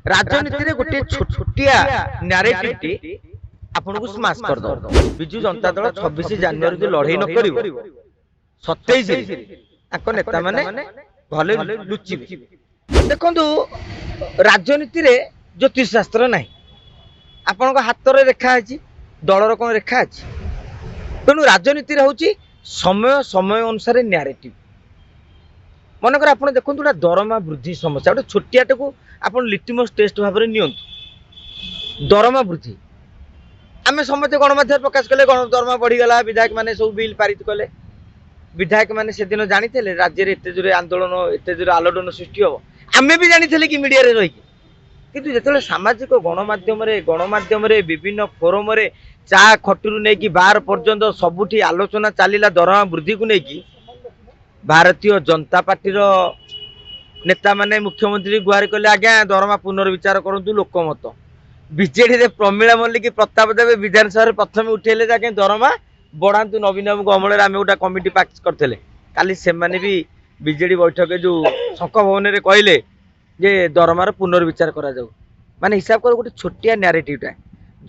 राजनीति रे गोटे छोटिया नैरेटिव आपन को स्माश कर दो। बिजु जनता दल 26 जनवरी जो लड़ाई न करिवो 27 रे आको नेता माने भले लुचिबे। देखंतु राजनीति रे ज्योतिष शास्त्र नाही, आपन को हाथ रे रेखा अछि, दलर कोन रेखा अछि। तेणु राजनीति रे होची समय समय अनुसार नैरेटिव। मनकर आप देखो गोटे दरमा वृद्धि समस्या गोटे छोटियाटे को आप लिटमस टेस्ट भाव में नियंतु। दरमा वृद्धि आम समस्त गणमाध्यम प्रकाश कले दरमा बढ़ीगला, विधायक मैंने सब बिल पारित कले। विधायक मैंने से दिन जानी राज्य में एत जोरे आंदोलन एत जोरे आलोड़न सृष्टि हम आम भी जानी कि मीडिया रे रही किंतु जो सामाजिक गणमाध्यम विभिन्न फोरम चा खटू नहीं बार पर्यंत सबुठी आलोचना चलला दरमा वृद्धि को लेकिन भारतीय जनता पार्टी नेता माने मुख्यमंत्री गुहार कले आज्ञा दरमा पुनर्विचार करूँ लोकमत। बीजेडी रे प्रमीला मल्लिक प्रताप देव विधानसभा प्रथम उठेले जाके दरमा बढ़ातु नवीन बाबू अमल आम गोटा कमिटी पास करते काली से भी बीजेडी बैठक जो शंख भवन में कहले जे दरमार पुनर्विचार करा जाऊ। माने हिसाब कर गोटे छोटिया नैरेटिवटा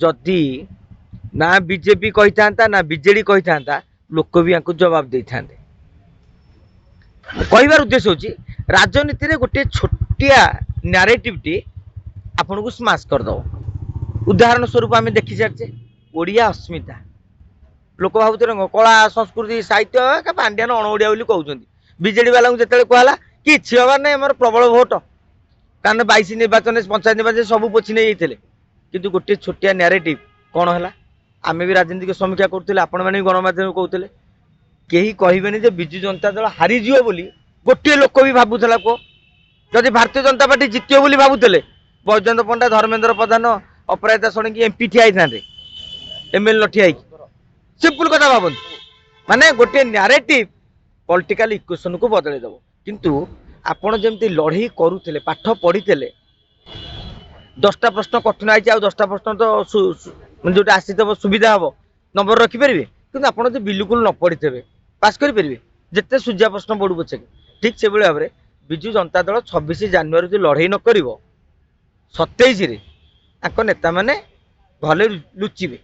जदि ना बीजेपी कही था ना बीजेडी कही था लोक भी आपको जवाब दे था। कहबार उद्देश्य होची राजनीति रे गोटे छोटिया नैरेटिव टी आपन को स्माश कर दो। उदाहरण स्वरूप आम देखी सारे ओडिया अस्मिता लोक भावुते कला संस्कृति साहित्य पांड्यान अणओडिया बोली कहते बीजेडी वाला जिते कहला कि हबार ना आम प्रबल भोट कारण 22 निर्वाचन पंचायत निर्वाचन सब पोछि नहीं किंतु गोटे छोटिया नैरेटिव कौन है आम भी राजनीतिक समीक्षा करुले आपण मैंने गणमाध्यम कहते केही कहबेनि जे बिजु जनता दल हारीजियो बोली गोटे लोक भी भावुला को जदि भारतीय जनता पार्टी जितियो बोली भावुले बैजयंत पंडा धर्मेंद्र प्रधान अपराजिता षडंगी एमपी ठिया होते एमएलए ठिया सिंपल कथा भावନ୍ତୁ माने गोटे नैरेटिव पॉलिटिकल इक्वेशन को बदले दब किंतु आपण जमती लड़ाई करुले पाठ पढ़ी 10टा प्रश्न कठिन आई 10टा प्रश्न तो जो आसीथब सुविधा हम नंबर रखिपारे कि आप बिल्कुल न पढ़ी थे पास करेंगे जिते सूर्या प्रश्न बढ़ू पछे ठीक से भाव में बिजु जनता दल 26 जनवरी जो लड़ाई न कर 27 रे नेता माने भले लुचिबे।